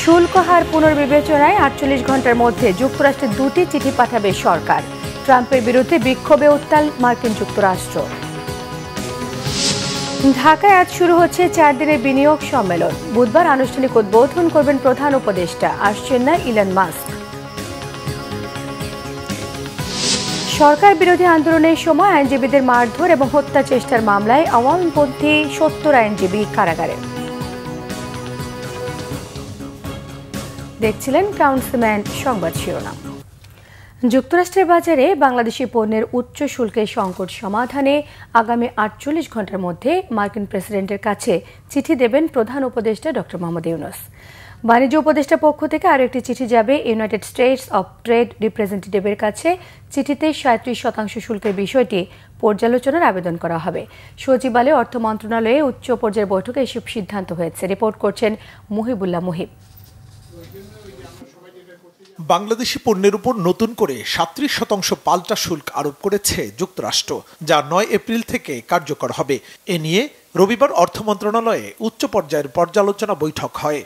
শুল্ক হার পুনর্বিবেচনায় ৪৮ ঘন্টার মধ্যে যুক্তরাষ্ট্রে দুটি চিঠি পাঠাবে সরকার। ট্রাম্পের বিরুদ্ধে বিক্ষোভে উত্তাল মার্কিন যুক্তরাষ্ট্র। ঢাকায় আজ শুরু হচ্ছে 4 দিনের বিনিয়োগ সম্মেলন। বুধবার আনুষ্ঠানিক উদ্বোধন করবেন প্রধান উপদেষ্টা। আসছেন না ইলন মাস্ক। সরকার বিরোধী আন্দোলনের সময় আইনজীবীদের মারধর এবং হত্যা চেষ্টার মামলায় আওয়ামীপন্থী 70 আইনজীবী কারাগারে। দেখছিলেন কাউন্সিলম্যান সংবাদ শিরোনাম। যুক্তরাষ্ট্রের বাজারে বাংলাদেশি পণ্যের উচ্চ শুল্কের সংকট সমাধানে আগামী ৪৮ ঘন্টার মধ্যে মার্কিন প্রেসিডেন্টের কাছে চিঠি দেবেন প্রধান উপদেষ্টা ড. মোহাম্মদ ইউনূস। বাণিজ্য উপদেষ্টা পক্ষ থেকে আরও একটি চিঠি যাবে ইউনাইটেড স্টেটস অব ট্রেড রিপ্রেজেন্টেটিভের কাছে। চিঠিতে ৩৭% শুল্কের বিষয়টি পর্যালোচনার আবেদন করা হবে। সচিবালয়ে অর্থ মন্ত্রণালয়ে উচ্চ পর্যায়ের বৈঠকে এসব সিদ্ধান্ত হয়েছে। রিপোর্ট করছেন মুহিবুল্লাহ মুহিব। বাংলাদেশি পণ্যের উপর নতুন করে ৩৭% পাল্টা শুল্ক আরোপ করেছে যুক্তরাষ্ট্র, যা ৯ এপ্রিল থেকে কার্যকর হবে। এ নিয়ে রবিবার অর্থ মন্ত্রণালয়ে উচ্চ পর্যায়ের পর্যালোচনা বৈঠক হয়।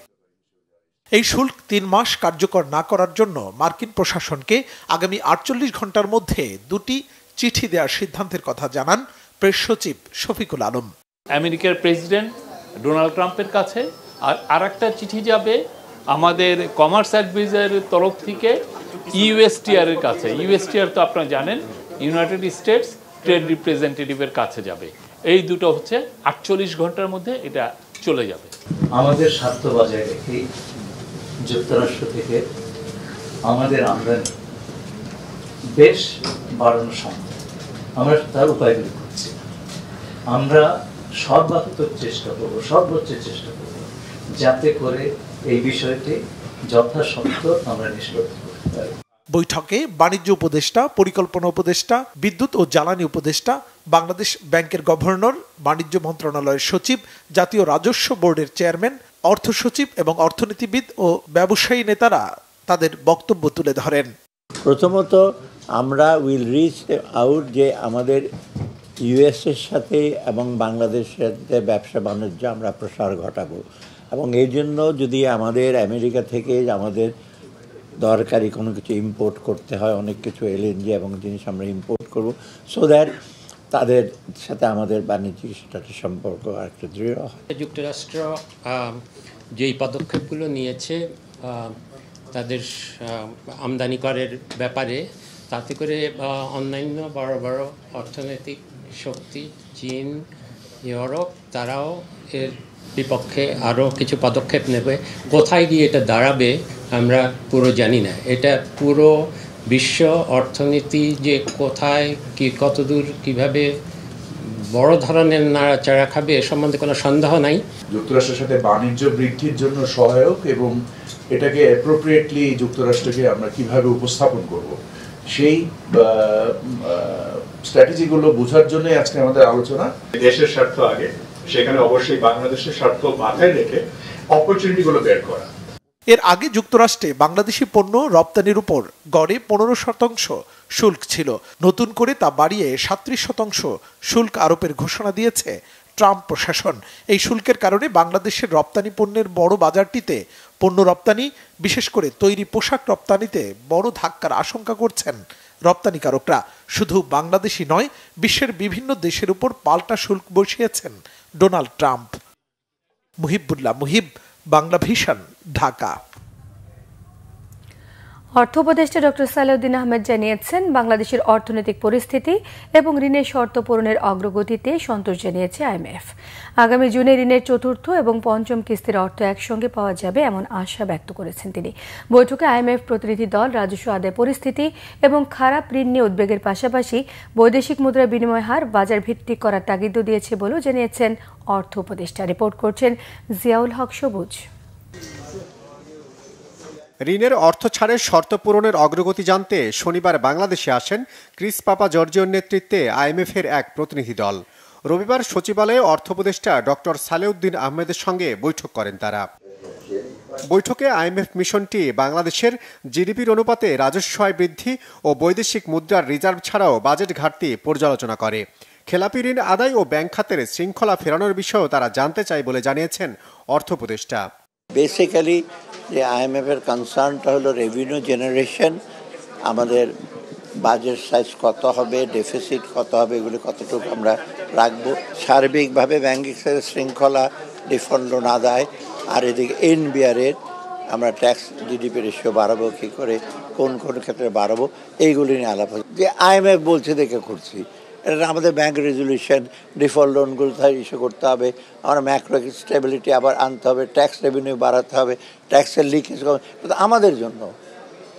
এই শুল্ক ৩ মাস কার্যকর না করার জন্য মার্কিন প্রশাসনকে আগামী ৪৮ ঘন্টার মধ্যে দুটি চিঠি দেওয়ার সিদ্ধান্তের কথা জানান প্রেস সচিব শফিকুল আলম। আমেরিকার প্রেসিডেন্ট ডোনাল্ড ট্রাম্পের কাছে আর একটা চিঠি যাবে আমাদের কমার্স অ্যাডভাইজারের তরফ থেকে ইউএসটিআর এর কাছে। ইউএসটিআর তো আপনারা জানেন ইউনাইটেড স্টেটস ট্রেড রিপ্রেজেন্টেটিভের কাছে যাবে। এই দুটো হচ্ছে ৪৮ ঘন্টার মধ্যে এটা চলে যাবে। আমাদের স্বার্থ বজায় রেখে যুক্তরাষ্ট্র থেকে আমাদের আমদানি বেশ বাড়ানো সম্ভব। আমরা তার উপায়গুলি করছি। আমরা সর্বাত্মক চেষ্টা করব, সর্বোচ্চ চেষ্টা করব যাতে করে এই বিষয়টি যথাসত্ত্ব আমরা নিষ্পত্তি করতে পারি। বৈঠকে বাণিজ্য উপদেষ্টা, পরিকল্পনা উপদেষ্টা, বিদ্যুৎ ও জ্বালানি উপদেষ্টা, বাংলাদেশ ব্যাংকের গভর্নর, বাণিজ্য মন্ত্রণালয়ের সচিব, জাতীয় রাজস্ব বোর্ডের চেয়ারম্যান, অর্থ সচিব এবং অর্থনীতিবিদ ও ব্যবসায়ী নেতারা তাদের বক্তব্য তুলে ধরেন। প্রথমত আমরা উইল রিচ আউট যে আমাদের ইউএসের সাথে এবং বাংলাদেশের সাথে ব্যবসা বাণিজ্য আমরা প্রসার ঘটাবো, এবং এই জন্য যদি আমাদের আমেরিকা থেকে আমাদের দরকারি কোনো কিছু ইম্পোর্ট করতে হয়, অনেক কিছু এলএনজি এবং জিনিস আমরা ইম্পোর্ট করব, সো দ্যাট তাদের সাথে আমাদের বাণিজ্যিক সম্পর্ক আরেকটু দৃঢ় হয়। যুক্তরাষ্ট্র যেই পদক্ষেপগুলো নিয়েছে তাদের আমদানি করের ব্যাপারে, তাতে করে অন্যান্য বড় বড় অর্থনৈতিক শক্তি চীন, ইউরোপ, তারাও এর বিপক্ষে আরও কিছু পদক্ষেপ নেবে। কোথায় গিয়ে এটা দাঁড়াবে আমরা পুরো জানি না। এটা পুরো বিশ্ব অর্থনীতি যে কোথায় কি কতদূর কিভাবে বড় ধরনের নাড়াচাড়া খাবে এ সম্বন্ধে কোনো সন্দেহ নাই। যুক্তরাষ্ট্রের সাথে বাণিজ্য বৃদ্ধির জন্য সহায়ক এবং এটাকে অ্যাপ্রোপ্রিয়েটলি যুক্তরাষ্ট্রকে আমরা কিভাবে উপস্থাপন করব, সেই স্ট্র্যাটেজিগুলো বোঝার জন্য আজকে আমাদের আলোচনা। দেশের স্বার্থ আগে, সেখানে অবশ্যই বাংলাদেশের স্বার্থ মাথায় রেখে অপরচুনিটিগুলো বের করা। এর আগে যুক্তরাষ্ট্রে বাংলাদেশি পণ্য রপ্তানির উপর গড়ে 15% শুল্ক ছিল। নতুন করে তা বাড়িয়ে 37% শুল্ক আরোপের ঘোষণা দিয়েছে ট্রাম্প প্রশাসন। এই শুল্কের কারণে বাংলাদেশের রপ্তানি পণ্যের বড় বাজারটিতে পণ্য রপ্তানি, বিশেষ করে তৈরি পোশাক রপ্তানিতে বড় ধাক্কার আশঙ্কা করছেন রপ্তানিকারকরা। শুধু বাংলাদেশি নয়, বিশ্বের বিভিন্ন দেশের উপর পাল্টা শুল্ক বসিয়েছেন Donald Trump. Muhibullah Muhib, Bangla Vision, Dhaka. অর্থ উপদেষ্টা ড. সালেউদ্দিন আহমেদ জানিয়েছেন, বাংলাদেশের অর্থনৈতিক পরিস্থিতি এবং ঋণের শর্ত পূরণের অগ্রগতিতে সন্তোষ জানিয়েছে আইএমএফ। আগামী জুনে ঋণের চতুর্থ এবং পঞ্চম কিস্তির অর্থ একসঙ্গে পাওয়া যাবে এমন আশা ব্যক্ত করেছেন তিনি। বৈঠকে আইএমএফ প্রতিনিধি দল রাজস্ব আদায় পরিস্থিতি এবং খারাপ ঋণ নিয়ে উদ্বেগের পাশাপাশি বৈদেশিক মুদ্রা বিনিময় হার বাজার ভিত্তিক করার তাগিদ দিয়েছে বলেও জানিয়েছেন অর্থ উপদেষ্টা। রিপোর্ট করছেন জিয়াউল হক সবুজ। ঋণের অর্থ ছাড়ের শর্ত পূরণের অগ্রগতি জানতে শনিবার বাংলাদেশে আসেন ক্রিস পাপা জর্জিওর নেতৃত্বে আইএমএফের এক প্রতিনিধি দল। রবিবার সচিবালয়ে অর্থ উপদেষ্টা ড. সালেউদ্দিন আহমেদের সঙ্গে বৈঠক করেন তারা। বৈঠকে আইএমএফ মিশনটি বাংলাদেশের জিডিপির অনুপাতে রাজস্ব আয় বৃদ্ধি ও বৈদেশিক মুদ্রার রিজার্ভ ছাড়াও বাজেট ঘাটতি পর্যালোচনা করে। খেলাপি ঋণ আদায় ও ব্যাংক খাতের শৃঙ্খলা ফেরানোর বিষয়েও তারা জানতে চায় বলে জানিয়েছেন অর্থ উপদেষ্টা। বেসিক্যালি যে IMF এর কনসার্নটা হলো রেভিনিউ জেনারেশন, আমাদের বাজেট সাইজ কত হবে, ডেফিসিট কত হবে, এগুলো কতটুকু আমরা রাখবো, সার্বিকভাবে ব্যাংকিং শৃঙ্খলা, ডিফল্ট লোন আদায়, আর এদিকে NBR এর আমরা ট্যাক্স GDP রেশিও বাড়াবো কী করে, কোন কোন ক্ষেত্রে বাড়াবো, এইগুলি নিয়ে আলাপ হচ্ছে। যে IMF বলছে দেখে করছি, এটা আমাদের ব্যাংক রেজলিউশন, ডিফল্ট লোনগুলো ইস্যু করতে হবে, আমরা ম্যাক্রো স্টেবিলিটি আবার আনতে হবে, ট্যাক্স রেভিনিউ বাড়াতে হবে, ট্যাক্সের লিকেজ এটা আমাদের জন্য।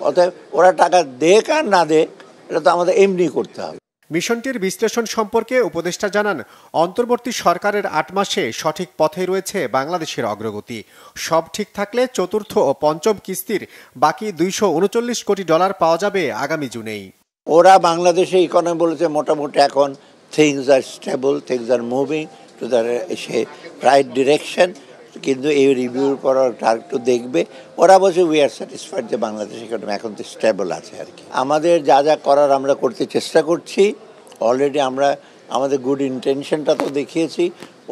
অতএব ওরা টাকা দেখ আর না দেখ, এটা তো আমাদের এমনি করতে হবে। মিশনটির বিশ্লেষণ সম্পর্কে উপদেষ্টা জানান, অন্তর্বর্তী সরকারের 8 মাসে সঠিক পথে রয়েছে বাংলাদেশের অগ্রগতি। সব ঠিক থাকলে চতুর্থ ও পঞ্চম কিস্তির বাকি $239 কোটি পাওয়া যাবে আগামী জুনেই। ওরা বাংলাদেশে ইকোনমি বলেছে মোটামুটি এখন things are stable, things are moving to the right direction, কিন্তু এই রিভিউর পর একটু দেখবে। ওরা বলছে উই আর স্যাটিসফাইড যে বাংলাদেশ ইকোনমি এখন তো স্টেবল আছে আর কি। আমাদের যা যা করার আমরা করতে চেষ্টা করছি, অলরেডি আমরা আমাদের গুড ইন্টেনশনটা তো দেখিয়েছি,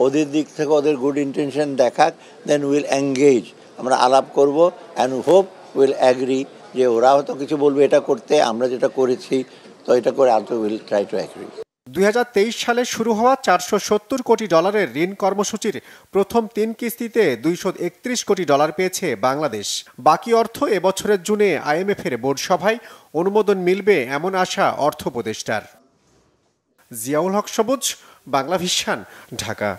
ওদের দিক থেকে ওদের গুড ইন্টেনশন দেখাক, দেন উইল এঙ্গেজ, আমরা আলাপ করব অ্যান্ড হোপ উইল অ্যাগ্রি, যে ওরা হয়তো কিছু বলবে এটা করতে, আমরা যেটা করেছি তো এটা করে also will try to agree. 2023 সালে শুরু হওয়া $470 কোটি ঋণ কর্মসূচির প্রথম 3 কিস্তিতে $231 কোটি পেয়েছে বাংলাদেশ। বাকি অর্থ এবছরের জুনে IMF এর বোর্ড সভায় অনুমোদন মিলবে এমন আশা অর্থ উপদেষ্টার। জিয়াউল হক সবুজ, বাংলা ভিশন, ঢাকা।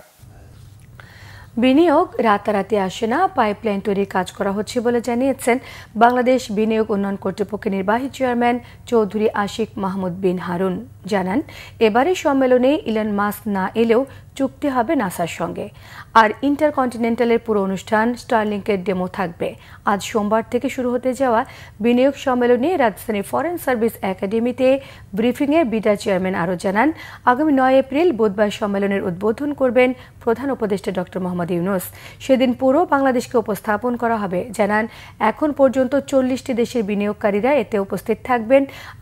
বিনিয়োগ রাতারাতি আসে না, পাইপলাইন তৈরির কাজ করা হচ্ছে বলে জানিয়েছেন বাংলাদেশ বিনিয়োগ উন্নয়ন কর্তৃপক্ষের নির্বাহী চেয়ারম্যান চৌধুরী আশিক মাহমুদ বিন হারুন। জানান, এবারের সম্মেলনে ইলন মাস্ক না এলেও চুক্তি হবে নাসার সঙ্গে। আর ইন্টারকন্টিনেন্টালের পুরো অনুষ্ঠান স্টারলিংকের ডেমো থাকবে। আজ সোমবার থেকে শুরু হতে যাওয়া বিনিয়োগ সম্মেলনে রাজধানীর ফরেন সার্ভিস একাডেমিতে ব্রিফিংয়ে বিডা চেয়ারম্যান আরও জানান, আগামী 9 এপ্রিল বুধবার সম্মেলনের উদ্বোধন করবেন প্রধান উপদেষ্টা ডক্টর মোহাম্মদ ইউনূস। সেদিন পুরো বাংলাদেশকে উপস্থাপন করা হবে। জানান, এখন পর্যন্ত 40টি দেশের বিনিয়োগকারীরা এতে উপস্থিত থাকবেন।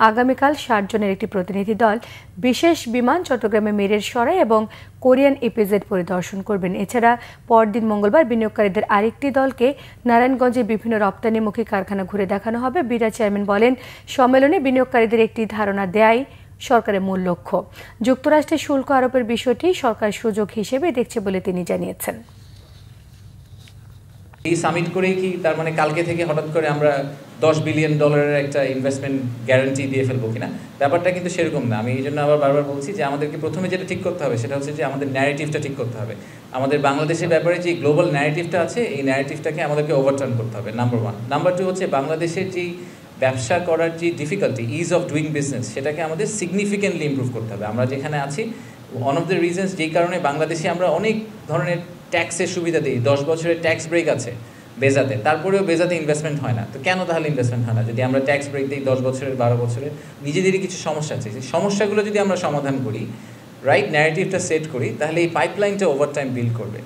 আগামীকাল 60 জনের একটি প্রতিনিধি দল বিশেষ বিমান চট্টগ্রামে মেরের সরাই এবং কোরিয়ান ইপিজেড পরিদর্শন করবেন। এছাড়া পরদিন মঙ্গলবার বিনিয়োগকারীদের আরেকটি দলকে নারায়ণগঞ্জের বিভিন্ন রপ্তানিমুখী কারখানা ঘুরে দেখানো হবে। বিডা চেয়ারম্যান বলেন, সম্মেলনে বিনিয়োগকারীদের একটি ধারণা দেয়াই সরকারের মূল লক্ষ্য। যুক্তরাষ্ট্রের শুল্ক আরোপের বিষয়টি সরকার সুযোগ হিসেবে দেখছে বলে তিনি জানিয়েছেন। এই সামিট করেই কি তার মানে কালকে থেকে হঠাৎ করে আমরা $10 বিলিয়ন একটা ইনভেস্টমেন্ট গ্যারান্টি দিয়ে ফেলবো কিনা? ব্যাপারটা কিন্তু সেরকম না। আমি এই জন্য আবার বারবার বলছি যে আমাদেরকে প্রথমে যেটা ঠিক করতে হবে সেটা হচ্ছে যে আমাদের ন্যারেটিভটা ঠিক করতে হবে। আমাদের বাংলাদেশের ব্যাপারে যে গ্লোবাল ন্যারেটিভটা আছে, এই ন্যারেটিভটাকে আমাদেরকে ওভারটার্ন করতে হবে, নাম্বার 1। নাম্বার 2 হচ্ছে বাংলাদেশের যেই ব্যবসা করার যে difficulty, is of doing business, সেটাকে আমাদের সিগনিফিকেন্টলি ইমপ্রুভ করতে হবে। আমরা যেখানে আছি, ওয়ান অফ দ্য রিজনস যেই কারণে বাংলাদেশে আমরা অনেক ধরনের ট্যাক্সের সুবিধা দিই, 10 বছরের ট্যাক্স ব্রেক আছে বেজাতে, তারপরেও বেজাতে ইনভেস্টমেন্ট হয় না। তো কেন তাহলে ইনভেস্টমেন্ট হয় না? যদি আমরা ট্যাক্স ব্রেক দিই 10 বছরের, 12 বছরের, নিজেদেরই কিছু সমস্যা আছে, সেই সমস্যাগুলো যদি আমরা সমাধান করি, রাইট ন্যারেটিভটা সেট করি, তাহলে এই পাইপলাইনটা ওভারটাইম বিল্ড করবে।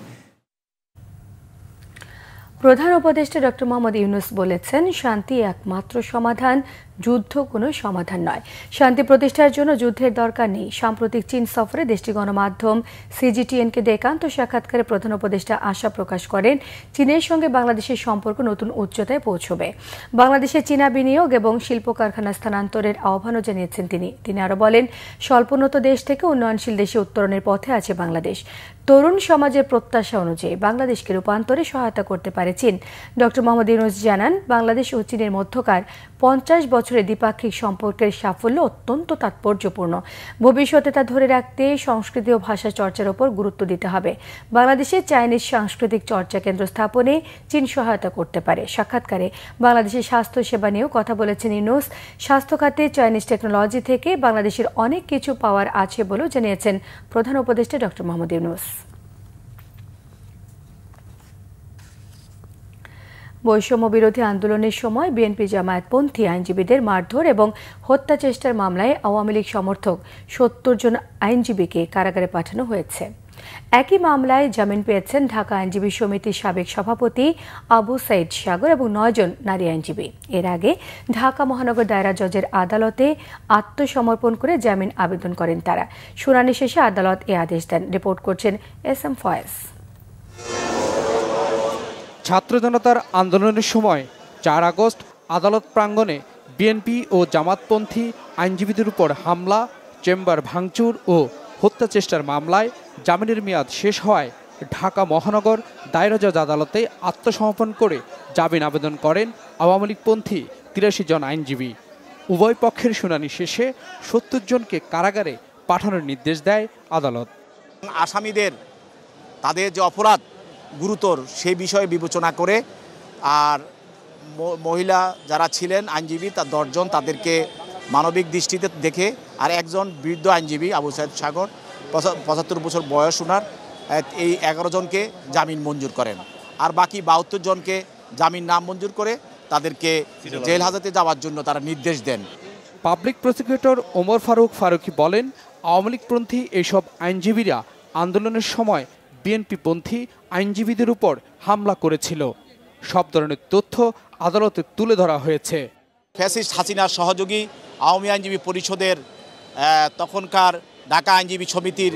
প্রধান উপদেষ্টা ডক্টর মোহাম্মদ ইউনূস বলেছেন, শান্তি একমাত্র সমাধান, যুদ্ধ কোনো সমাধান নয়। শান্তি প্রতিষ্ঠার জন্য যুদ্ধের দরকার নেই। সাম্প্রতিক চীন সফরে দেশটির গণমাধ্যম CGTN-কে একান্ত সাক্ষাৎকারে প্রধান উপদেষ্টা আশা প্রকাশ করেন, চীনের সঙ্গে বাংলাদেশের সম্পর্ক নতুন উচ্চতায় পৌঁছবে। বাংলাদেশে চীনা বিনিয়োগ এবং শিল্প কারখানা স্থানান্তরের আহ্বানও জানিয়েছেন তিনি আরও বলেন, স্বল্পোন্নত দেশ থেকে উন্নয়নশীল দেশে উত্তরণের পথে আছে বাংলাদেশ। তরুণ সমাজের প্রত্যাশা অনুযায়ী বাংলাদেশকে রূপান্তরে সহায়তা করতে পারে চীন। ডক্টর মোহাম্মদ ইউনূস জানান, বাংলাদেশ ও চীনের মধ্যকার 50 বছরের দ্বিপাক্ষিক সম্পর্কের সাফল্য অত্যন্ত তাৎপর্যপূর্ণ। ভবিষ্যতে তা ধরে রাখতে সংস্কৃতি ও ভাষা চর্চার উপর গুরুত্ব দিতে হবে। বাংলাদেশে চাইনিজ সাংস্কৃতিক চর্চা কেন্দ্র স্থাপনে চীন সহায়তা করতে পারে। সাক্ষাৎকারে বাংলাদেশের স্বাস্থ্য সেবা নিয়েও কথা বলেছেন ইউনূস। স্বাস্থ্য খাতে চাইনিজ টেকনোলজি থেকে বাংলাদেশের অনেক কিছু পাওয়ার আছে বলেও জানিয়েছেন প্রধান উপদেষ্টা ডক্টর মোহাম্মদ ইউনূস। বৈষম্য বিরোধী আন্দোলনের সময় বিএনপি জামায়াতপন্থী আইনজীবীদের মারধর এবং হত্যা চেষ্টার মামলায় আওয়ামী লীগ সমর্থক 70 জন আইনজীবীকে কারাগারে পাঠানো হয়েছে। একই মামলায় জামিন পেয়েছেন ঢাকা আইনজীবী সমিতির সাবেক সভাপতি আবু সাইদ সাগর এবং 9 জন নারী আইনজীবী। এর আগে ঢাকা মহানগর দায়রা জজের আদালতে আত্মসমর্পণ করে জামিন আবেদন করেন তারা। শুনানি শেষে আদালত এ আদেশ দেন। রিপোর্ট করছেন SM ফয়েজ। ছাত্র জনতার আন্দোলনের সময় 4 আগস্ট আদালত প্রাঙ্গণে বিএনপি ও জামাতপন্থী আইনজীবীদের উপর হামলা, চেম্বার ভাঙচুর ও হত্যা চেষ্টার মামলায় জামিনের মেয়াদ শেষ হওয়ায় ঢাকা মহানগর দায়রা জজ আদালতে আত্মসমর্পণ করে জামিন আবেদন করেন আওয়ামী লীগপন্থী 83 জন আইনজীবী। উভয় পক্ষের শুনানি শেষে 70 জনকে কারাগারে পাঠানোর নির্দেশ দেয় আদালত। আসামিদের তাদের যে অপরাধ গুরুতর সেই বিষয়ে বিবেচনা করে আর মহিলা যারা ছিলেন আইনজীবী তার 10 জন তাদেরকে মানবিক দৃষ্টিতে দেখে আর একজন বৃদ্ধ আইনজীবী আবু সাইদ সাগর 75 বছর বয়স ওনার এই 11 জনকে জামিন মঞ্জুর করেন আর বাকি 72 জনকে জামিন না মঞ্জুর করে তাদেরকে জেল হাজতে যাওয়ার জন্য তারা নির্দেশ দেন। পাবলিক প্রসিকিউটর ওমর ফারুকি বলেন, আওয়ামী লীগপন্থী এইসব আইনজীবীরা আন্দোলনের সময় বিএনপিপন্থী আইনজীবীদের উপর হামলা করেছিল। সব ধরনের তথ্য আদালতে তুলে ধরা হয়েছে। ফ্যাসিস্ট হাসিনার সহযোগী আওয়ামী আইনজীবী পরিষদের তখনকার ঢাকা আইনজীবী সমিতির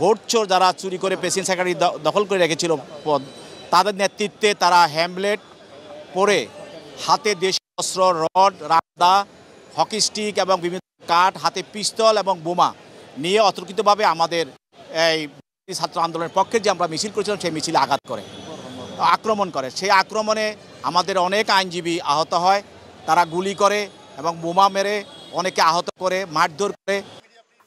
ভোট চোর যারা চুরি করে প্রেসিডেন্ট সেক্রেটারি দখল করে রেখেছিল পদ, তাদের নেতৃত্বে তারা হ্যামলেট পরে হাতে দেশীয় অস্ত্র, রড, রাদা, হকি স্টিক এবং বিভিন্ন কাঠ, হাতে পিস্তল এবং বোমা নিয়ে অতর্কিতভাবে আমাদের এই ছাত্র আন্দোলনের পক্ষে যে আমরা মিছিল করেছিলাম সেই মিছিলে আঘাত করে আক্রমণ করে। সেই আক্রমণে আমাদের অনেক আইনজীবী আহত হয়, তারা গুলি করে এবং বোমা মেরে অনেকে আহত করে, মারধর করে।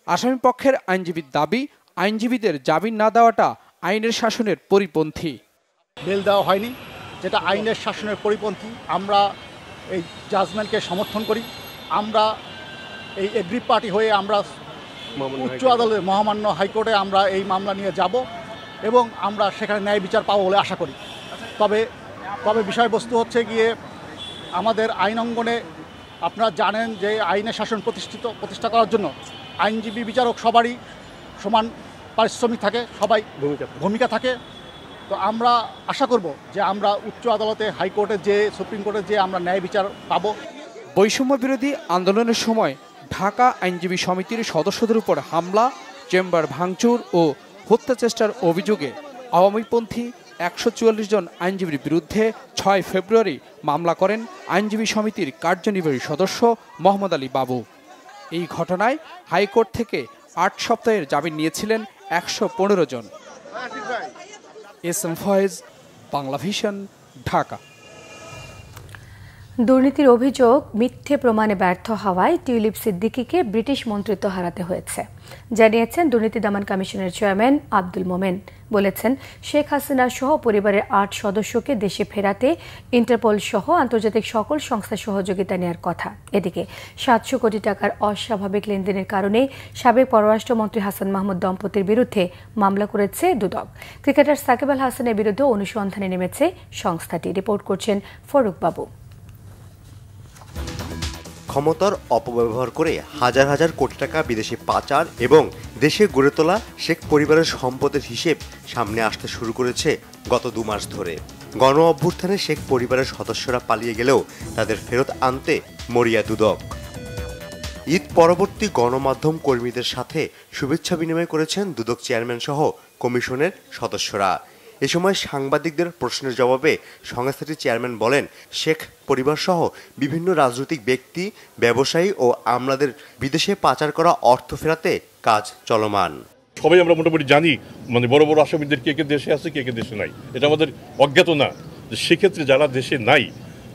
আসামি পক্ষের আইনজীবীর দাবি, আইনজীবীদের জামিন না দেওয়াটা আইনের শাসনের পরিপন্থী। বেল দেওয়া হয়নি, যেটা আইনের শাসনের পরিপন্থী। আমরা এই জাজমেন্টকে সমর্থন করি। আমরা এই এগ্রি পার্টি হয়ে আমরা উচ্চ আদালতে মহামান্য হাইকোর্টে আমরা এই মামলা নিয়ে যাব এবং আমরা সেখানে ন্যায় বিচার পাবো বলে আশা করি। তবে বিষয়বস্তু হচ্ছে গিয়ে আমাদের আইন অঙ্গনে আপনারা জানেন যে আইনের শাসন প্রতিষ্ঠা করার জন্য আইনজীবী বিচারক সবারই সমান পারিশ্রমিক থাকে, সবাই ভূমিকা থাকে। তো আমরা আশা করব যে আমরা উচ্চ আদালতে, হাইকোর্টে যে, সুপ্রিম কোর্টে যে আমরা ন্যায় বিচার পাবো। বৈষম্য বিরোধী আন্দোলনের সময় ঢাকা আইনজীবী সমিতির সদস্যদের উপর হামলা, চেম্বার ভাঙচুর ও হত্যা চেষ্টার অভিযোগে আওয়ামীপন্থী 144 জন আইনজীবীর বিরুদ্ধে 6 ফেব্রুয়ারি মামলা করেন আইনজীবী সমিতির কার্যনির্বাহী সদস্য মোহাম্মদ আলী বাবু। এই ঘটনায় হাইকোর্ট থেকে 8 সপ্তাহের জামিন নিয়েছিলেন 115 জন। এস.এম. ফয়েজ, বাংলা ভিশন, ঢাকা। দুর্নীতির অভিযোগ মিথ্যে প্রমাণে ব্যর্থ হওয়ায় টিউলিপ সিদ্দিকীকে ব্রিটিশ মন্ত্রিত্ব হারাতে হয়েছে, জানিয়েছেন দুর্নীতি দমন কমিশনের চেয়ারম্যান আব্দুল মোমেন। বলেছেন, শেখ হাসিনা সহ পরিবারের 8 সদস্যকে দেশে ফেরাতে ইন্টারপোল সহ আন্তর্জাতিক সকল সংস্থার সহযোগিতা নেওয়ার কথা। এদিকে 700 কোটি টাকার অস্বাভাবিক লেনদেনের কারণে সাবেক পররাষ্ট্রমন্ত্রী হাসান মাহমুদ দম্পতির বিরুদ্ধে মামলা করেছে দুদক। ক্রিকেটার সাকিব আল হাসানের বিরুদ্ধে অনুসন্ধানে নেমেছে সংস্থাটি। রিপোর্ট করছেন ফারুক বাবু। ক্ষমতার অপব্যবহার করে হাজার হাজার কোটি টাকা বিদেশে পাচার এবং দেশে গড়ে তোলা শেখ পরিবারের সম্পদের হিসেব সামনে আসতে শুরু করেছে গত 2 মাস ধরে। গণ অভ্যুত্থানে শেখ পরিবারের সদস্যরা পালিয়ে গেলেও তাদের ফেরত আনতে মরিয়া দুদক। ঈদ পরবর্তী গণমাধ্যম কর্মীদের সাথে শুভেচ্ছা বিনিময় করেছেন দুদক চেয়ারম্যান সহ কমিশনের সদস্যরা। এ সময় সাংবাদিকদের প্রশ্নের জবাবে সংস্থাটির চেয়ারম্যান বলেন, শেখ পরিবার সহ বিভিন্ন রাজনৈতিক ব্যক্তি, ব্যবসায়ী ও আমলাদের বিদেশে পাচার করা অর্থ ফেরাতে কাজ চলমান। সবাই আমরা মোটামুটি জানি, মানে বড় বড় আসামিদের কে কে দেশে আছে, কে কে দেশে নাই, এটা আমাদের অজ্ঞাত না। সেক্ষেত্রে যারা দেশে নাই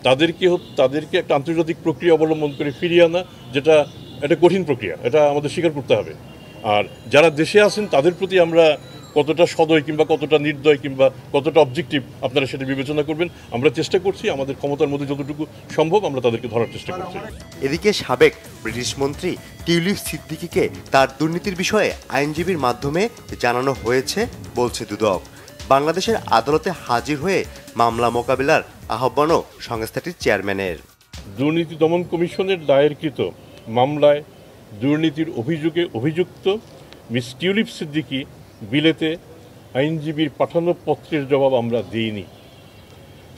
তাদেরকে একটা আন্তর্জাতিক প্রক্রিয়া অবলম্বন করে ফিরিয়ে আনা, যেটা একটা কঠিন প্রক্রিয়া, এটা আমাদের স্বীকার করতে হবে। আর যারা দেশে আছেন তাদের প্রতি আমরা কতটা সদয় কিংবা কতটা নির্দয় কিংবা কতটা অবজেক্টিভ আপনারা সেটা বিবেচনা করবেন। আমরা চেষ্টা করছি, আমাদের ক্ষমতার মধ্যে যতটুকু সম্ভব আমরা তাদেরকে ধরার চেষ্টা করছি। এদিকে সাবেক ব্রিটিশ মন্ত্রী টিউলিপ সিদ্দিকীকে তার দুর্নীতির বিষয়ে আইনজীবীর মাধ্যমে জানানো হয়েছে বলছে দুদক। বাংলাদেশের আদালতে হাজির হয়ে মামলা মোকাবিলার আহ্বানও সংস্থাটির চেয়ারম্যানের। দুর্নীতি দমন কমিশনের দায়েরকৃত মামলায় দুর্নীতির অভিযোগে অভিযুক্ত মিস টিউলিপ সিদ্দিকী বিলেতে আইনজীবীর পাঠানো পত্রের জবাব আমরা দিইনি।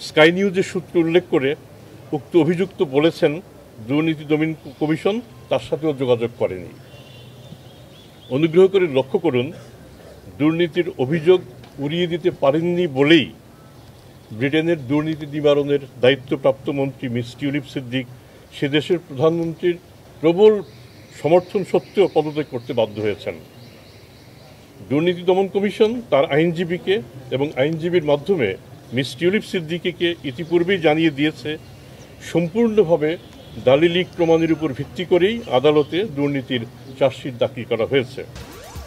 স্কাই নিউজের সূত্র উল্লেখ করে উক্ত অভিযুক্ত বলেছেন, দুর্নীতি দমন কমিশন তার সাথেও যোগাযোগ করেনি। অনুগ্রহ করে লক্ষ্য করুন, দুর্নীতির অভিযোগ উড়িয়ে দিতে পারেননি বলেই ব্রিটেনের দুর্নীতি নিবারণের দায়িত্বপ্রাপ্ত মন্ত্রী মিস টিউলিপ সিদ্দিক সে দেশের প্রধানমন্ত্রীর প্রবল সমর্থন সত্ত্বেও পদত্যাগ করতে বাধ্য হয়েছেন। দুর্নীতি দমন কমিশন তার আইনজীবীকে এবং আইনজীবীর মাধ্যমে মিস টিউলিপ সিদ্দিকীকে ইতিপূর্বেই জানিয়ে দিয়েছে সম্পূর্ণভাবে দালিলিক প্রমাণের উপর ভিত্তি করেই আদালতে দুর্নীতির চার্জশিট দাখিল করা হয়েছে।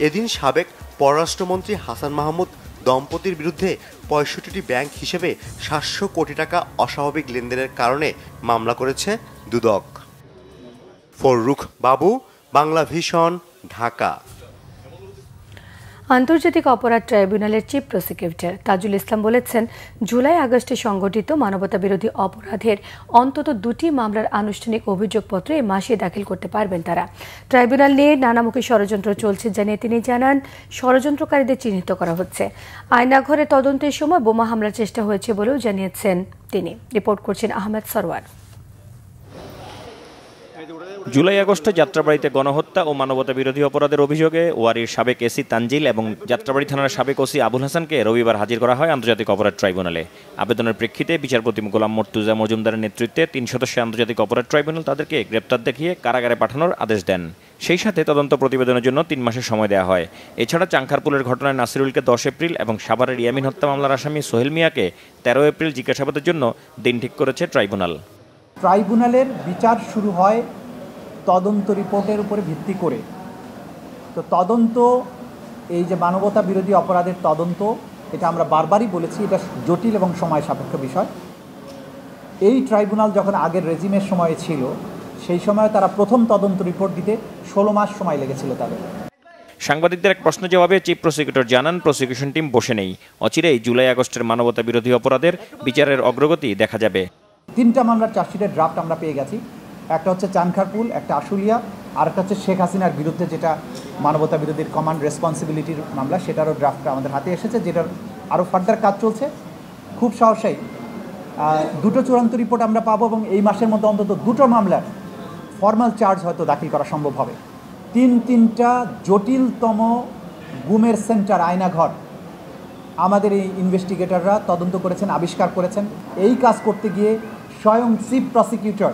এদিন সাবেক পররাষ্ট্রমন্ত্রী হাসান মাহমুদ দম্পতির বিরুদ্ধে ৬৫টি ব্যাংক হিসেবে ৭০০ কোটি টাকা অস্বাভাবিক লেনদেনের কারণে মামলা করেছে দুদক। ফররুখ বাবু, বাংলা ভিশন, ঢাকা। আন্তর্জাতিক অপরাধ ট্রাইব্যুনালের চিফ প্রসিকিউটর তাজুল ইসলাম বলেছেন, জুলাই আগস্টে সংগঠিত মানবতাবিরোধী অপরাধের অন্তত ২টি মামলার আনুষ্ঠানিক অভিযোগপত্র এই মাসে দাখিল করতে পারবেন তারা। ট্রাইব্যুনাল নিয়ে নানামুখী ষড়যন্ত্র চলছে জানিয়ে তিনি জানান, ষড়যন্ত্রকারীদের চিহ্নিত করা হচ্ছে। আয়নাঘরে তদন্তের সময় বোমা হামলার চেষ্টা হয়েছে বলেও জানিয়েছেন তিনি। রিপোর্ট করছেন আহমেদ সরওয়ার। জুলাই আগস্টে যাত্রাবাড়িতে গণহত্যা ও মানবতা বিরোধী অপরাধের অভিযোগে ওয়ারির সাবেক এসি তানজিল এবং যাত্রাবাড়ি থানার সাবেক ওসি আবুল হাসানকে রবিবার হাজির করা হয় আন্তর্জাতিক অপরাধ ট্রাইব্যুনালে। আবেদনের প্রেক্ষিতে বিচারপতি গোলাম মর্তুজা মজুমদারের নেতৃত্বে ৩ সদস্যের আন্তর্জাতিক অপরাধ ট্রাইব্যুনাল তাদেরকে গ্রেপ্তার দেখিয়ে কারাগারে পাঠানোর আদেশ দেন। সেই সাথে তদন্ত প্রতিবেদনের জন্য ৩ মাসের সময় দেওয়া হয়। এছাড়া চাংখারপুলের ঘটনায় নাসিরুলকে ১০ এপ্রিল এবং সাভারের ইয়ামিন হত্যা মামলার আসামি সোহেল মিয়াকে ১৩ এপ্রিল জিজ্ঞাসাবাদের জন্য দিন ঠিক করেছে ট্রাইব্যুনাল। ট্রাইব্যুনালের বিচার শুরু হয় তদন্ত রিপোর্টের উপরে ভিত্তি করে। তো তদন্ত, এই যে মানবতা বিরোধী অপরাধের তদন্ত, এটা আমরা বারবারই বলেছি, এটা জটিল এবং সময় সাপেক্ষ বিষয়। এই ট্রাইব্যুনাল যখন আগের রেজিমের সময়ে ছিল, সেই সময় তারা প্রথম তদন্ত রিপোর্ট দিতে ১৬ মাস সময় লেগেছিল তাদের। সাংবাদিকদের এক প্রশ্ন জবাবে চিফ প্রসিকিউটর জানান, প্রসিকিউশন টিম বসে নেই। অচিরেই জুলাই আগস্টের মানবতা বিরোধী অপরাধের বিচারের অগ্রগতি দেখা যাবে। 3টা মামলার চার্জশিটের ড্রাফট আমরা পেয়ে গেছি। একটা হচ্ছে চানখারপুল, একটা আশুলিয়া, আর একটা হচ্ছে শেখ হাসিনার বিরুদ্ধে যেটা মানবতা বিরোধীর কমান্ড রেসপন্সিবিলিটির মামলা, সেটারও ড্রাফটটা আমাদের হাতে এসেছে, যেটার আরও ফার্দার কাজ চলছে। খুব সহসাই 2টো চূড়ান্ত রিপোর্ট আমরা পাবো এবং এই মাসের মধ্যে অন্তত 2টো মামলার ফর্মাল চার্জ হয়তো দাখিল করা সম্ভব হবে। 3টা জটিলতম গুমের সেন্টার, আয়নাঘর আমাদের এই ইনভেস্টিগেটররা তদন্ত করেছেন, আবিষ্কার করেছেন। এই কাজ করতে গিয়ে স্বয়ং চিফ প্রসিকিউটর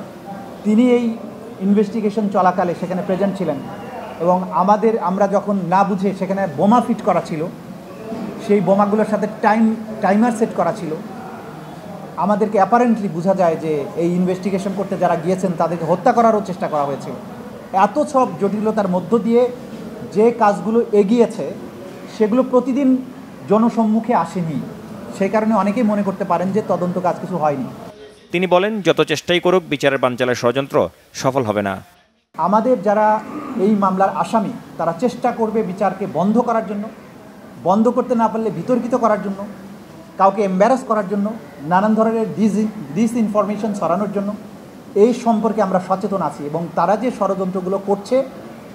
তিনি এই ইনভেস্টিগেশন চলাকালে সেখানে প্রেজেন্ট ছিলেন এবং আমরা যখন না বুঝে সেখানে বোমা ফিট করা ছিল, সেই বোমাগুলোর সাথে টাইমার সেট করা ছিল। আমাদেরকে অ্যাপারেন্টলি বোঝা যায় যে এই ইনভেস্টিগেশন করতে যারা গিয়েছেন তাদেরকে হত্যা করারও চেষ্টা করা হয়েছিল। এত সব জটিলতার মধ্য দিয়ে যে কাজগুলো এগিয়েছে সেগুলো প্রতিদিন জনসম্মুখে আসেনি। সেই কারণে অনেকেই মনে করতে পারেন যে তদন্ত কাজ কিছু হয়নি। তিনি বলেন, যত চেষ্টাই করুক বিচারের বানচালের ষড়যন্ত্র সফল হবে না। আমাদের যারা এই মামলার আসামি তারা চেষ্টা করবে বিচারকে বন্ধ করার জন্য, বন্ধ করতে না পারলে বিতর্কিত করার জন্য, কাউকে এম্বারাস করার জন্য, নানান ধরনের ডিসইনফরমেশন ছড়ানোর জন্য। এই সম্পর্কে আমরা সচেতন আছি এবং তারা যে ষড়যন্ত্রগুলো করছে,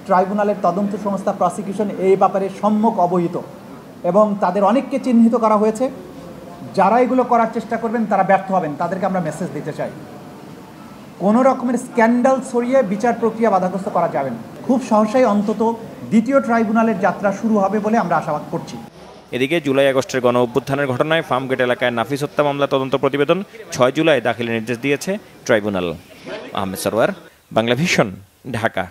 ট্রাইব্যুনালের তদন্ত সংস্থা প্রসিকিউশন এই ব্যাপারে সম্যক অবহিত এবং তাদের অনেককে চিহ্নিত করা হয়েছে। যারা এগুলো করার চেষ্টা করবেন তারা ব্যর্থ হবেন, তাদেরকে আমরা মেসেজ দিতে চাই। কোনো রকমের স্ক্যান্ডাল ছড়িয়ে বিচার প্রক্রিয়া বাধাগ্রস্ত করা যাবে না। খুব সহসাই অন্তত ২য় ট্রাইব্যুনালের যাত্রা শুরু হবে বলে আমরা আশাবাদ করছি। এদিকে জুলাই আগস্টের গণ অভ্যুত্থানের ঘটনায় ফার্মগেট এলাকায় নাফিস হত্যা মামলা তদন্ত প্রতিবেদন ৬ জুলাই দাখিলের নির্দেশ দিয়েছে ট্রাইব্যুনাল। আহমেদ সরওয়ার, বাংলা ভিশন, ঢাকা।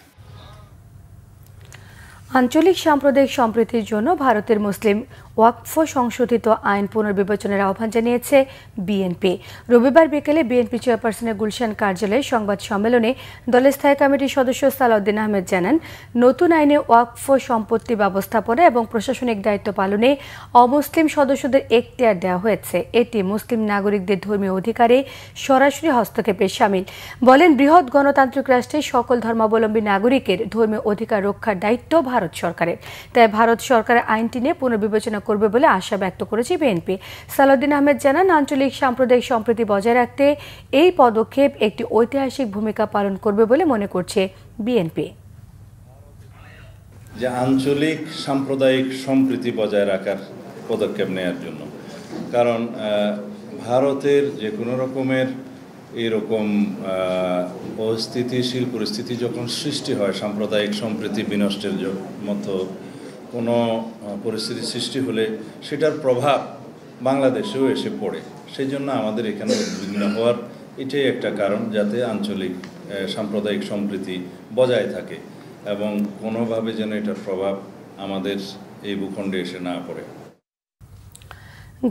আঞ্চলিক সাম্প্রদায়িক সম্প্রীতির জন্য ভারতের মুসলিম ওয়াকফ সংশোধিত আইন পুনর্বিবেচনার আহ্বান জানিয়েছে বিএনপি। রবিবার বিকেলে বিএনপি চেয়ারপারসনের গুলশান কার্যালয়ে সংবাদ সম্মেলনে দলের স্থায়ী কমিটির সদস্য সালাউদ্দিন আহমেদ জানান, নতুন আইনে ওয়াকফ সম্পত্তি ব্যবস্থাপনা এবং প্রশাসনিক দায়িত্ব পালনে অমুসলিম সদস্যদের এখতিয়ার দেওয়া হয়েছে। এটি মুসলিম নাগরিকদের ধর্মীয় অধিকারে সরাসরি হস্তক্ষেপের শামিল। বলেন, বৃহৎ গণতান্ত্রিক রাষ্ট্রে সকল ধর্মাবলম্বী নাগরিকের ধর্মীয় অধিকার রক্ষার দায়িত্ব ভারত সরকারের। তাই ভারত সরকার আইনটি নিয়ে পুনর্বিবেচনা করবে বলে আশা ব্যক্ত করেছে বিএনপি। সালাউদ্দিন আহমেদ জানান, আঞ্চলিক সাম্প্রদায়িক সম্প্রীতি বজায় রাখতে এই পদক্ষেপ একটি ঐতিহাসিক ভূমিকা পালন করবে বলে মনে করছে বিএনপি। যে আঞ্চলিক সাম্প্রদায়িক সম্প্রীতি বজায় রাখার পদক্ষেপ নেওয়ার জন্য, কারণ ভারতের যে কোনো রকমের এরকম অস্থিতিশীল পরিস্থিতি যখন সৃষ্টি হয়, সাম্প্রদায়িক সম্প্রীতি বিনষ্টের মতো কোনো পরিস্থিতি সৃষ্টি হলে সেটার প্রভাব বাংলাদেশেও এসে পড়ে। সেই জন্য আমাদের এখানে উদ্বিগ্ন হওয়ার এটাই একটা কারণ, যাতে আঞ্চলিক সাম্প্রদায়িক সম্প্রীতি বজায় থাকে এবং কোনোভাবে যেন এটার প্রভাব আমাদের এই ভূখণ্ডে এসে না পড়ে।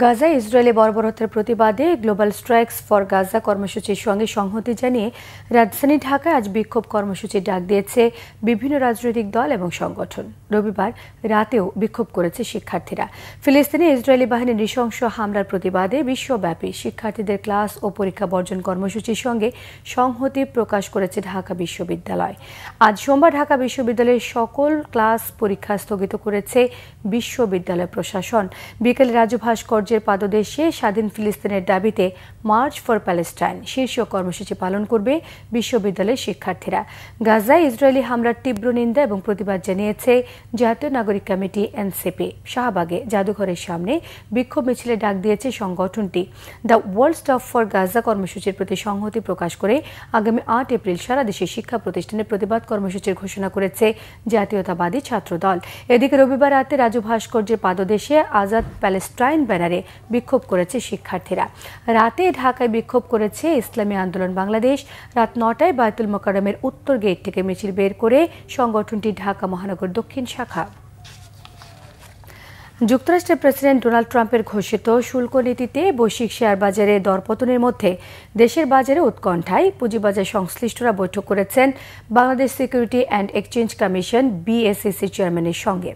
গাজায় ইসরায়েলি বর্বরতার প্রতিবাদে গ্লোবাল স্ট্রাইকস ফর গাজা কর্মসূচির সঙ্গে সংহতি জানিয়ে রাজধানী ঢাকায় আজ বিক্ষোভ কর্মসূচির ডাক দিয়েছে বিভিন্ন রাজনৈতিক দল এবং সংগঠন। রবিবার রাতেও বিক্ষোভ করেছে শিক্ষার্থীরা। ফিলিস্তিনে ইসরায়েলি বাহিনীর নৃশংস হামলার প্রতিবাদে বিশ্বব্যাপী শিক্ষার্থীদের ক্লাস ও পরীক্ষা বর্জন কর্মসূচির সঙ্গে সংহতি প্রকাশ করেছে ঢাকা বিশ্ববিদ্যালয়। আজ সোমবার ঢাকা বিশ্ববিদ্যালয়ের সকল ক্লাস পরীক্ষা স্থগিত করেছে বিশ্ববিদ্যালয় প্রশাসন। বিকেলে রাজু ভাস্কর্যের পাদদেশে স্বাধীন ফিলিস্তিনের দাবিতে মার্চ ফর প্যালেস্টাইন শীর্ষক কর্মসূচি পালন করবে বিশ্ববিদ্যালয়ের শিক্ষার্থীরা। গাজায় ইসরায়েলি হামলার তীব্র নিন্দা এবং প্রতিবাদ জানিয়েছে জাতীয় নাগরিক কমিটি এনসিপি। শাহবাগে জাদুঘরের সামনে বিক্ষোভ মিছিলে ডাক দিয়েছে সংগঠনটি। The world stop for Gaza কর্মসূচির প্রতি সংহতি প্রকাশ করে আগামী 8 এপ্রিল সারা দেশের শিক্ষা প্রতিষ্ঠানে প্রতিবাদ কর্মসূচির ঘোষণা করেছে জাতীয়তাবাদী ছাত্র দল। এদিকে রবিবার রাতে রাজু ভাস্কর্যের পাদদেশে আজাদ প্যালেস্টাইন ব্যানারে বিক্ষোভ করেছে শিক্ষার্থীরা। রাতে ঢাকায় বিক্ষোভ করেছে ইসলামী আন্দোলন বাংলাদেশ। রাত 9টায় বায়তুল মোকাররমের উত্তর গেট থেকে মিছিল বের করে সংগঠনটি ঢাকা মহানগর দক্ষিণ শাখা। যুক্তরাষ্ট্রের প্রেসিডেন্ট ডোনাল্ড ট্রাম্পের ঘোষিত শুল্ক নীতিতে বৈশ্বিক শেয়ার বাজারে দরপতনের মধ্যে দেশের বাজারে উৎকণ্ঠায় পুঁজিবাজার সংশ্লিষ্টরা বৈঠক করেছেন Bangladesh security and exchange commission BSEC চেয়ারম্যানের সঙ্গে।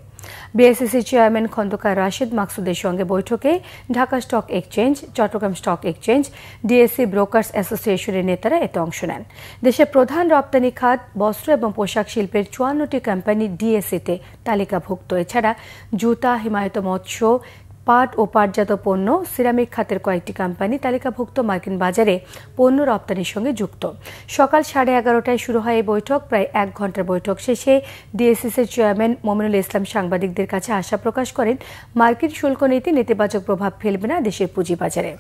বিএসইসি চেয়ারম্যান খন্দকার রাশেদ মাকসুদের সঙ্গে বৈঠকে Dhaka stock exchange, Chittagong stock exchange, DSC brokers অ্যাসোসিয়েশনের নেতারা এতে অংশ নেন। দেশের প্রধান রপ্তানি খাত বস্ত্র এবং পোশাক শিল্পের 54টি কোম্পানি ডিএসসিতে তালিকাভুক্ত। এছাড়া জুতা, হিমায়িত মৎস্য, পাট ও পাটজাত পণ্য, সিরামিক খাতের কয়েকটি কোম্পানি তালিকাভুক্ত মার্কিন বাজারে পণ্য রপ্তানির সঙ্গে যুক্ত। সকাল 11:30টায় শুরু হয় এই বৈঠক। প্রায় 1 ঘন্টার বৈঠক শেষে ডিএসসিসির চেয়ারম্যান মোমিনুল ইসলাম সাংবাদিকদের কাছে আশা প্রকাশ করেন মার্কিন শুল্ক নীতি নেতিবাচক প্রভাব ফেলবে না দেশের পুঁজিবাজারে।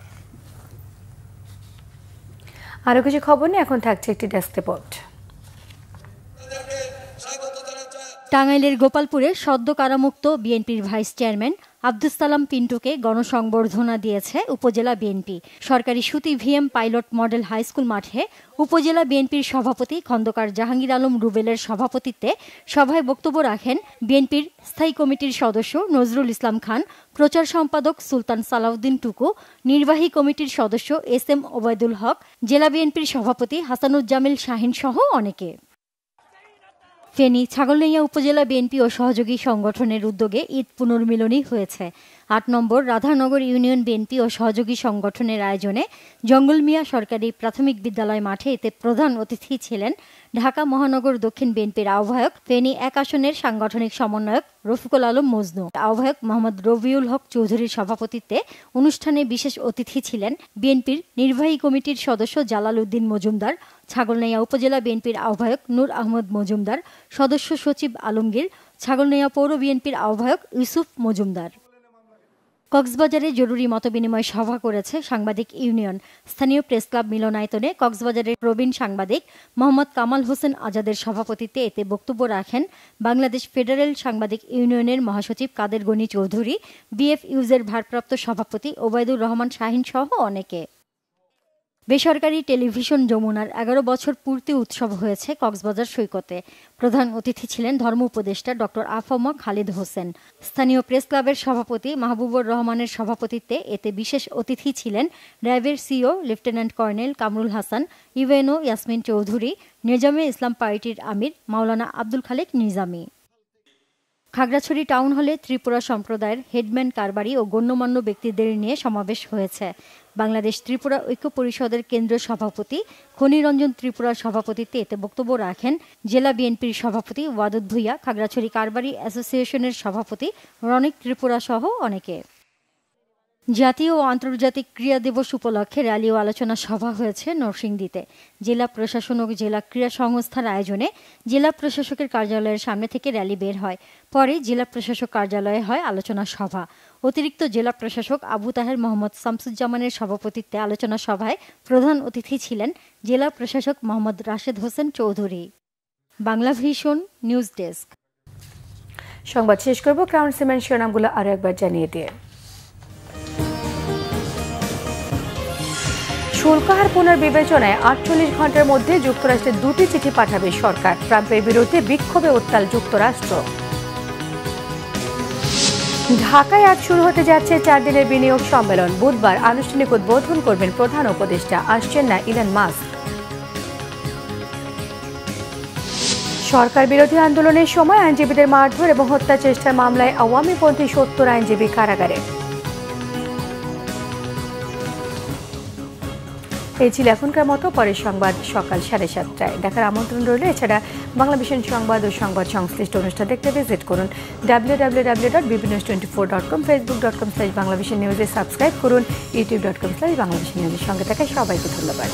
আরও কিছু খবর নিয়ে এখন থাকছে একটি ডেস্ক রিপোর্ট। টাঙ্গাইলের গোপালপুরে সদ্য কারামুক্ত বিএনপির ভাইস চেয়ারম্যান আব্দুস সালাম পিন্টুকে গণসংবর্ধনা দিয়েছে উপজেলা বিএনপি। সরকারি সুতি ভিএম পাইলট মডেল হাইস্কুল মাঠে উপজেলা বিএনপির সভাপতি খন্দকার জাহাঙ্গীর আলম রুবেলের সভাপতিত্বে সভায় বক্তব্য রাখেন বিএনপির স্থায়ী কমিটির সদস্য নজরুল ইসলাম খান, প্রচার সম্পাদক সুলতান সালাউদ্দিন টুকু, নির্বাহী কমিটির সদস্য এস.এম. ওবায়দুল হক, জেলা বিএনপির সভাপতি হাসানুজ্জামিল শাহিন সহ অনেকে। ফেনী ছাগলনাইয়া উপজেলা বিএনপি ও সহযোগী সংগঠনের উদ্যোগে ঈদ পুনর্মিলনী হয়েছে। 8 নম্বর রাধানগর ইউনিয়ন বিএনপি ও সহযোগী সংগঠনের আয়োজনে জঙ্গলমিয়া সরকারি প্রাথমিক বিদ্যালয় মাঠে এতে প্রধান অতিথি ছিলেন ঢাকা মহানগর দক্ষিণ বিএনপির আহ্বায়ক, ফেনী 1 আসনের সাংগঠনিক সমন্বয়ক রফিকুল আলম মজনু। আহ্বায়ক মোহাম্মদ রবিউল হক চৌধুরীর সভাপতিত্বে অনুষ্ঠানে বিশেষ অতিথি ছিলেন বিএনপির নির্বাহী কমিটির সদস্য জালাল উদ্দিন মজুমদার, ছাগলনাইয়া উপজেলা বিএনপির আহ্বায়ক নূর আহমদ মজুমদার, সদস্য সচিব আলমগীর, ছাগলনাইয়া পৌর বিএনপির আহ্বায়ক ইউসুফ মজুমদার। কক্সবাজারে জরুরি মতবিনিময় সভা করেছে সাংবাদিক ইউনিয়ন। স্থানীয় প্রেস ক্লাব মিলনায়তনে কক্সবাজারের প্রবীণ সাংবাদিক মোহাম্মদ কামাল হোসেন আজাদের সভাপতিত্বে এতে বক্তব্য রাখেন বাংলাদেশ ফেডারেল সাংবাদিক ইউনিয়নের মহাসচিব কাদের গনি চৌধুরী, বিএফইউজের ভারপ্রাপ্ত সভাপতি ওবায়দুর রহমান শাহিন সহ অনেকে। বেসরকারি টেলিভিশন যমুনার 11 বছর পূর্তি উৎসব হয়েছে কক্সবাজার সৈকতে। প্রধান অতিথি ছিলেন ধর্ম উপদেষ্টা ডক্টর আফম খালিদ হোসেন। স্থানীয় প্রেস ক্লাবের সভাপতি মাহবুবুর রহমানের সভাপতিত্বে এতে বিশেষ অতিথি ছিলেন র্যাবের CO lieutenant colonel Kamrul Hasan, UNO Yasmin Chowdhury, Nizame Islam পার্টির আমির মাওলানা আব্দুল খালেক নিজামী। খাগড়াছড়ি টাউন হলে ত্রিপুরা সম্প্রদায়ের হেডম্যান কারবারি ও গণ্যমান্য ব্যক্তিদের নিয়ে সমাবেশ হয়েছে। বাংলাদেশ ত্রিপুরা ঐক্য পরিষদের কেন্দ্রীয় সভাপতি খনিরঞ্জন ত্রিপুরার সভাপতিত্বে এতে বক্তব্য রাখেন জেলা বিএনপির সভাপতি ওয়াদুদ ভুইয়া, খাগড়াছড়ি কারবারি অ্যাসোসিয়েশনের সভাপতি রনিক ত্রিপুরা সহ অনেকে। জাতীয় ও আন্তর্জাতিক ক্রীড়া দিবস উপলক্ষে র্যালি ও আলোচনা সভা হয়েছে নরসিংদীতে। জেলা প্রশাসন ও জেলা ক্রীড়া সংস্থার আয়োজনে জেলা প্রশাসকের কার্যালয়ের সামনে থেকে র্যালি বের হয়। পরে জেলা প্রশাসক কার্যালয়ে হয় আলোচনা সভা। অতিরিক্ত জেলা প্রশাসক আবু তাহের মোহাম্মদ শামসুজ্জামানের সভাপতিত্বে আলোচনা সভায় প্রধান অতিথি ছিলেন জেলা প্রশাসক Mohammad Rashed Hossain Chowdhury. Bangla vision news desk. সংবাদ শেষ করব ক্রাউন সিমেন্ট শিরোনামগুলো আরও একবার জানিয়ে দিয়ে। শুল্ক হার পুনর্বিবেচনায় 48 ঘন্টার মধ্যে যুক্তরাষ্ট্রে 2টি চিঠি পাঠাবে সরকার। ট্রাম্পের বিরুদ্ধে বিক্ষোভে উত্তাল যুক্তরাষ্ট্র। ঢাকায় আজ শুরু হতে যাচ্ছে 4 দিনের বিনিয়োগ সম্মেলন। বুধবার আনুষ্ঠানিক উদ্বোধন করবেন প্রধান উপদেষ্টা। আসছেন না ইলন মাস্ক। সরকার বিরোধী আন্দোলনের সময় আইনজীবীদের মারধর এবং হত্যা চেষ্টার মামলায় আওয়ামীপন্থী 70 আইনজীবী কারাগারে। এই ছিল এখনকার মতো। পরের সংবাদ সকাল 7:30টায় দেখার আমন্ত্রণ রইল। এছাড়া বাংলাভিশন সংবাদ ও সংবাদ সংশ্লিষ্ট অনুষ্ঠান দেখতে ভিজিট করুন www.bbnews24.com, facebook.com/বাংলাভিশন নিউজে সাবস্ক্রাইব করুন, youtube.com/বাংলাভিশন নিউজের সঙ্গে থাকা সবাইকে ধন্যবাদ।